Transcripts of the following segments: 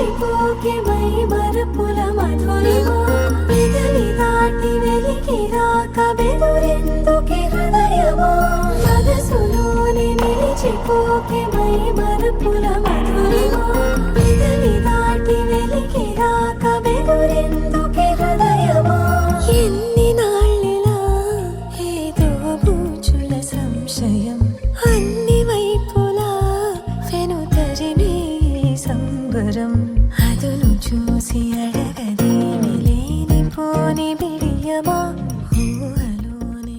నిలిచిపోకే my మరపుల Madhurima పెదవి దాటి వెలికి రాక బెదురెందుకే హృదయమా మనసులోనే నిలిచిపోకే మై మరపుల మధురిమా పెదవి దాటి వెలికి రాక బెదురెందుకే హృదయమా ఎన్ని నాళ్ళిలా ఏదో బూచుల సంశయం అన్ని వైపులా వెనుతరినే సంబరం అదును చూసి అడగదేమి లేని పోని బిడియమా ఊహలోని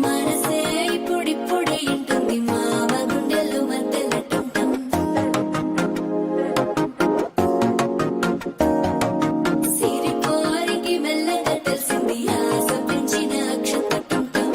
మనసే ఇప్పుడిప్పుడే ఇంటుంది మామ గుండెలు మధ్యలటుంటం సిరిపోరికి మెల్లగా తెలిసింది ఆశ పెంచిన అక్షతటుంటం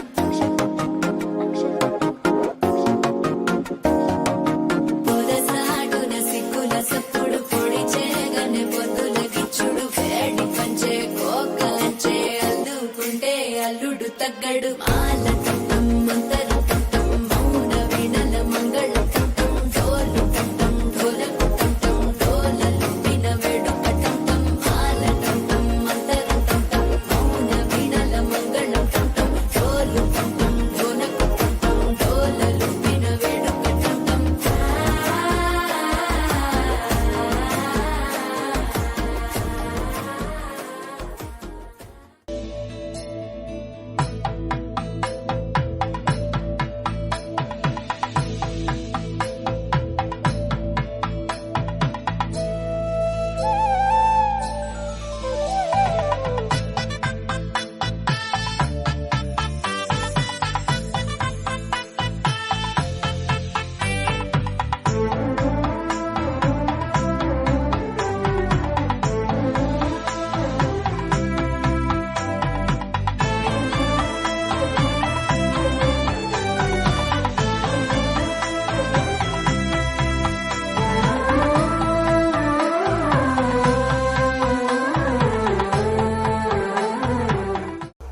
పొదసాటున సిగ్గుల సప్పుడు పొడి చేయగానే పొద్దుల గిచ్చుడు వేడి పంచే కోకలంచే అల్లుకుంటే అల్లుడు తగ్గడు మాల టుంటం మంతర టుంటం మౌన వీణల మంగళ టుంటం డోలు టుంటం ఢోలకు టుంటం డోలలు విన వేడుక టుంటం మాల టుంటం మంతర టుంటం మౌన వీణల మంగళ టుంటం డోలు టుంటం ఢోలకు టుంటం డోలలు విన వేడుక టుంటం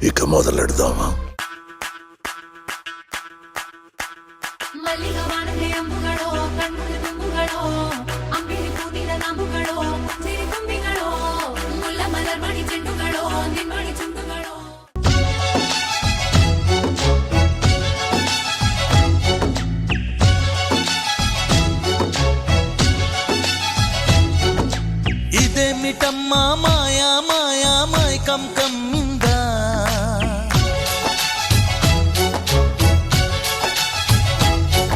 ఇక మొదలెడదామా? ಮಲ್ಲಿಗ ವಾನದೆ ಅಂಬುಗಳೋ ಕಣ್ಣುಗಳ ತುಂಬುಗಳೋ ಅಂಬಿಲಿ ಕೂಡಿದ ನಾಂಬುಗಳೋ ಸಿರಿ ತುಂಬಿಗಳೋ ಮುಲ್ಲ ಮಲರ್ ಮಣಿ ಚೆಂಡುಗಳೋ ನಿಮ್ಮಣಿ ಚುಂಡುಗಳೋ ఇదేమిటమ్మా మాయా మాయా మైకం కమ్మిందా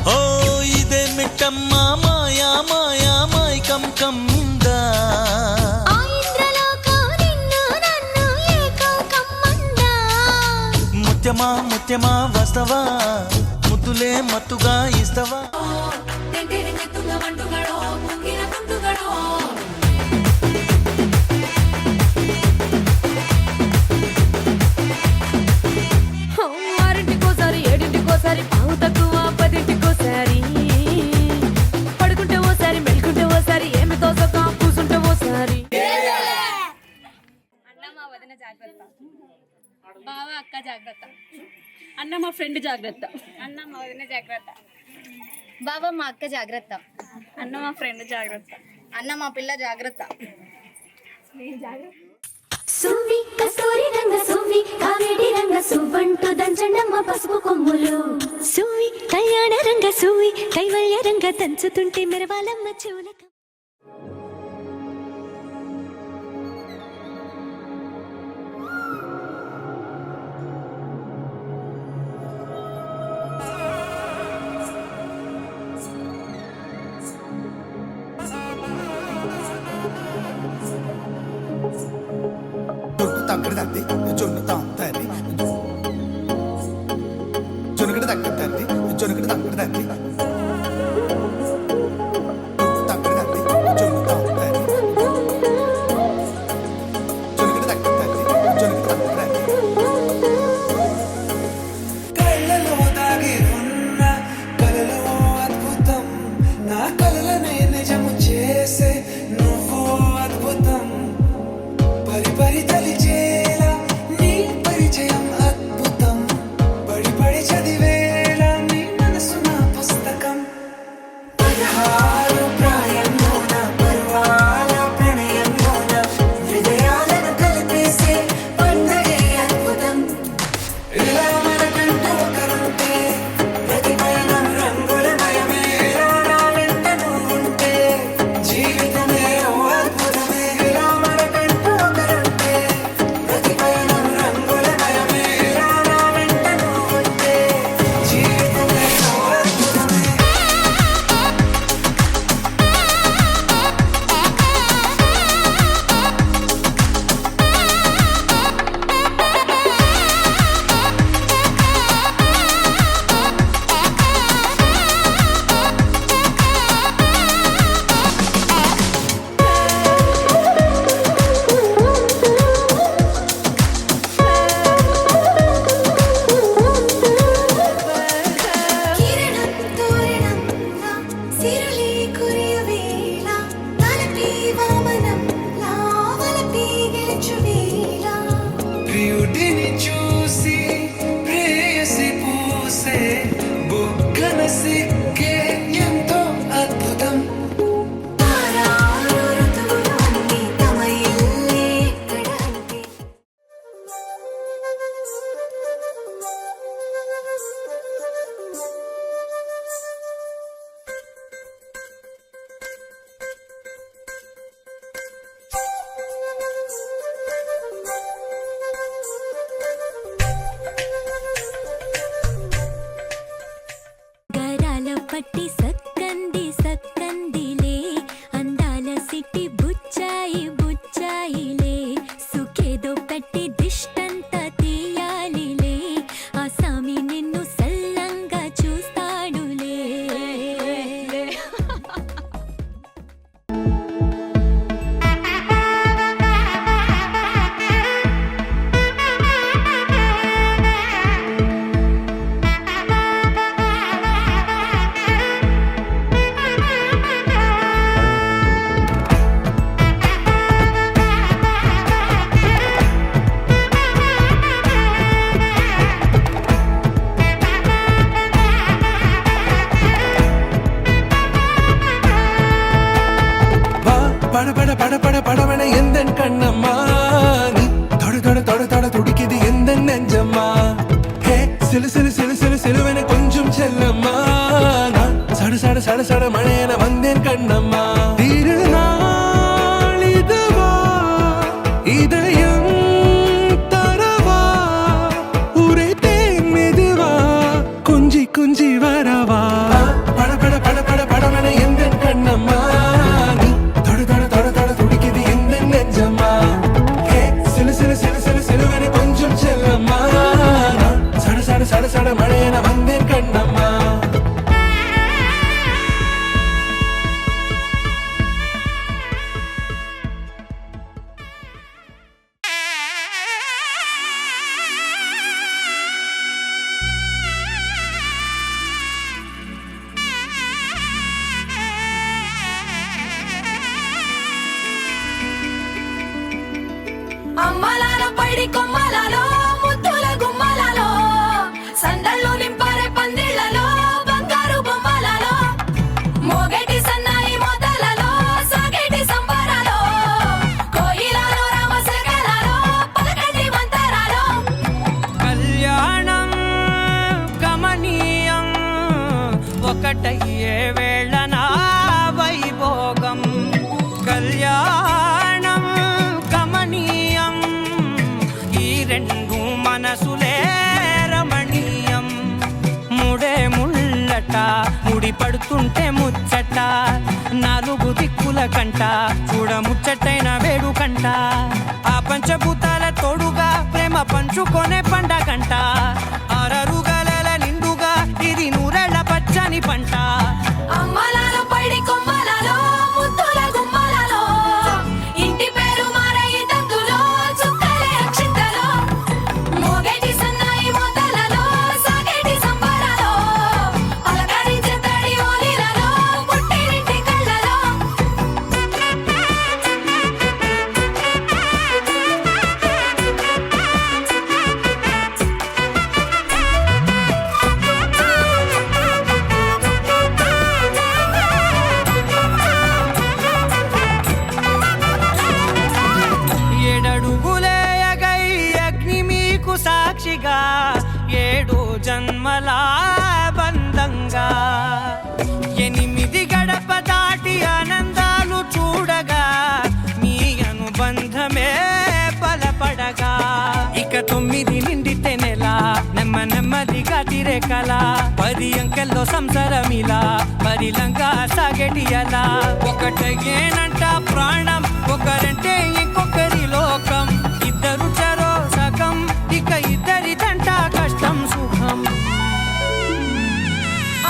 ఓ ఇదేమిటమ్మా మాయా మాయా మైకం కమ్మిందా ఆ ఇంద్రలోకం నిన్ను నన్ను ఏకం కమ్మందా ముత్యమా ముత్యమా వస్తవా ముద్దులే మత్తుగా ఇస్తవా తెంటెడి నెత్తుల వంటుಗಳೋ పొంగిన కుంటుಗಳೋ ఆరింటికోసారి ఏడింటికోసారి పావు తక్కువ పదింటికోసారి పడుకుంటే ఓసారి మెలుకుంటే ఓసారి ఏమి తోసక కూసుంటే ఓసారి అన్న మా వదిన జాగ్రత్త, బావ అక్క జాగ్రత్త, అన్న మా ఫ్రెండ్ జాగ్రత్త, అన్న మా వదిన జాగ్రత్త, బావ మా అక్క జాగ్రత్త, అన్న మా ఫ్రెండ్ జాగ్రత్త, అన్న మా పిల్ల జాగ్రత్త. సువ్వి కస్తూరి రంగ సువ్వి కావేడి రంగ సువ్వంటూ దంచండమ్మ పసుపు కొమ్ములు సువ్వి కళ్యాణ రంగ సువ్వి కైవల్య రంగ దంచుతుంటే మెరవాలమ్మ చూలక తగ్గడ తద్ది జొన్ను తాంతది జొనగడ తగ్గడ తద్ది జొనగడ తగ్గడ తద్ది తగ్గడ తద్ది జొన్ను తాంతది జొనగడ తగ్గడ తద్ది జొనగడ చదివేలా నీ మనసు నా పుస్తకం 16 ప్రాయంలోన పర్వాల ప్రణయంలోన హృదయాలను కలిపేసే పండగే అద్భుతం ఇలా మనకంటూ ఒకరుంటే ప్రతి పయనం రంగులమయమే ఇలా నా వెంట నువ్వుంటే జీవితమే ఓ అద్భుతమే ఇలా మనకంటూ ఒకరుంటే ప్రతి పయనం రంగులమయమే ఇలా నా వెంట నువ్వుంటే జీవితమే ఓ అద్భుతమే కిరణం తోరణంలా సిరులే కురియవేళ తలపి వామనంలా వలపి గెలుచువేళ ప్రియుడిని చూసి ప్రేయసి పూసే బుగ్గన సిగ్గే ఎంతో అద్భుతం తారాలు ఋతువులు అన్నీ తమ ఇల్లే ఎక్కడంటే గరాల పట్టి సక్కంది సక్కందిలే అందాల సిట్టి బుచ్చాయి బుచ్చాయిలే సుఖేదో పెట్టి దిష్టంత తీయాలిలే ఆ సామి నిన్ను సల్లంగా చూస్తాడులే வா பட பட பட பட படவன எந்தன் கண்ணம்மா நீ தொட தொட தொட தொட துடிக்குது எந்தன் நெஞ்சம்மா ஹே சிலு சிலு சிலு சிலு சிலுவென கொஞ்சம் செல்லம்மா நான் சட சட சட சட மழையென வந்தேன் கண்ணம்மா திருநாள் இதுவா இதயம் தரவா உரைத்தேன் மெதுவா குஞ்சி குஞ்சி வரவா பட பட பட பட படவன எந்தன் கண்ணம்மா நீ தொட தொட தொட தொட துடிக்குது எந்தன் நெஞ்சம்மா ஹே சிலு சிலு சிலு சிலு சிலுவென கொஞ்சம் செல்லம்மா நான் சட சட சட சட மழையென வந்தேன் கண்ணம்மா అమ్మలాల పైడి కొమ్మలలో ముద్దుల గుమ్మలలో సందళ్ళు నింపరే పందిళ్లలో బంగారు బొమ్మలలో మోగేటి సన్నాయి మోతలలో సాగేటి సంబరాలో కోయిలలో రామశకలలో పలకటి మంతరాలో కళ్యాణం గమనీయం ఒకటయ్యే వేళ నా వైభోగం కళ్యాణం గమనీయం ఈ రెండు మనసులే రమణీయం ముడే ముళ్ళట ముడి పడుతుంటే ముచ్చట నాలుగు దిక్కుల కంట చూడ ముచ్చటైన వేడుకంట ఆ పంచభూతాల తోడుగా ప్రేమ పంచుకొనే పండగంట ఆరరుగలల నిండుగా ఇది నూరెళ్ళ పచ్చని పంట అమ్మలాల పైడి కొమ్మలలో ముద్దుల గుమ్మలలో ఇంటి పేరు మారయి తందులో చుక్కలే అక్షింతలో మోగేటి సన్నాయి మోతలలో సాగేటి సంబరాలో పలకరించే తడి ఓలిలలో పుట్టినింటి కళ్ళలో గాలిగా తిరేకల 10 అంకెల్లో సంసారమిలా పరిలంగా సాగేటియలా ఒకటేనంట ప్రాణం ఒకరంటే ఇంకొకరి లోకం ఇద్దరు చరో సగం ఇక ఇద్దరిదంట కష్టం సుఖం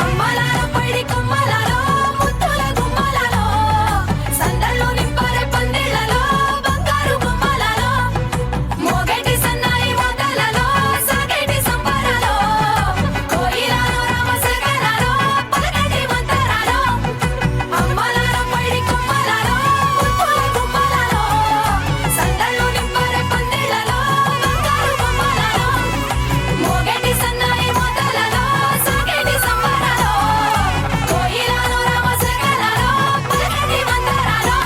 అమ్మలాలో పడి కొమ్మలాలో ముత్తుల గుమ్మలాలో సందల్లో నింపరే పందిళ్ళలో బంగారు గుమ్మలాలో మోగేటి సన్నాయి మోతలలో సాగేటి సంబరాలో కోయిలాలో రామసగనాలో పలకటి మంతరాలో అమ్మలాలో పడి కొమ్మలాలో ముత్తుల గుమ్మలాలో సందల్లో నింపరే పందిళ్ళలో బంగారు గుమ్మలాలో మోగేటి సన్నాయి మోతలలో సాగేటి సంబరాలో కోయిలాలో రామసగనాలో పలకటి మంతరాలో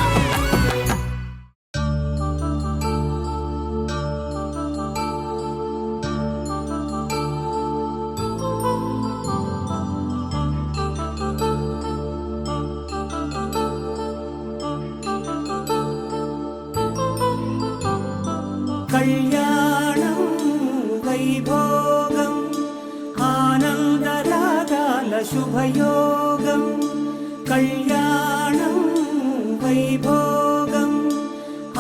కళ్యాణం వైభోగం ఆనందరాగాల శుభయోగం కళ్యాణం వైభోగం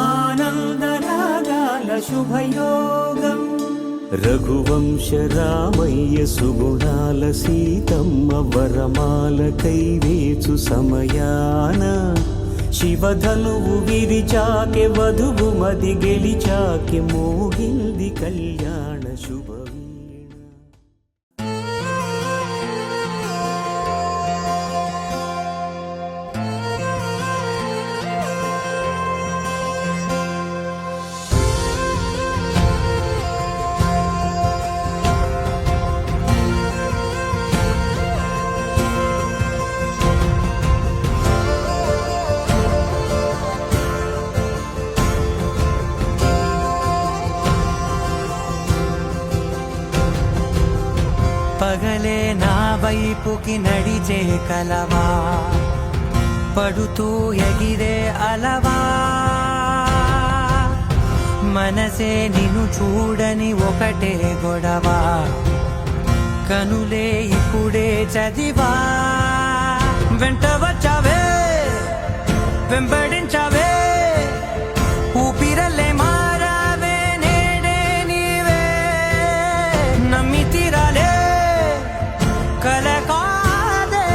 ఆనందరాగాల శుభయోగం రఘువంశ రామయ్య సుగుణాల సీతమ్మ వరమాల కైవేచు సమయాన శివధనువు విరిచాకె వధువు మది గెలిచాకె మోగింది కళ్యాణ శుభవీణ పగలే నా వైపుకి నడిచే కలవా పడుతూ ఎగిరే అలవా మనసే నిన్ను చూడని ఒకటే గొడవ కనులే ఇప్పుడే చదివా వెంట వచ్చావే వెంబడించావే ఊపిరల్లే మారావే నేడే నీవే నమ్మి తీరాలే కల కాదే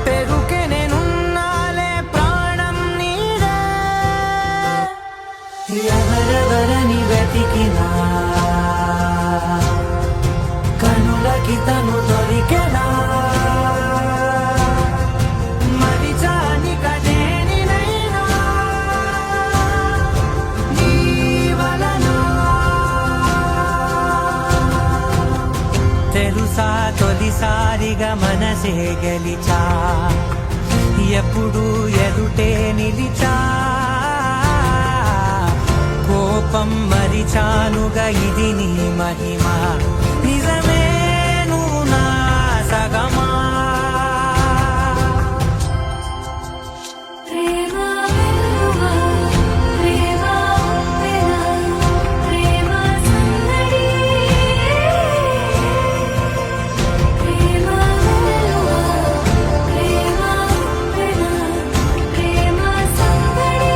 పెరుకే నేనున్నాలే ప్రాణం నీడే ఎవరెవరని వెతికినా కనులకి తను దొరికెనా మరిచాని కదేనినైనా నీ వలన తెలుసా తొలిసారిగా మనసే గెలిచా ఎప్పుడు ఎదుటే నిలిచా కోపం మరిచానుగా ఇది నీ మహిమ నిజమే నువ్వు నా సగమా ప్రేమ వెలువ ప్రేమ వెన ప్రేమ సందడి ప్రేమ వెలువ ప్రేమ వెన ప్రేమ సందడి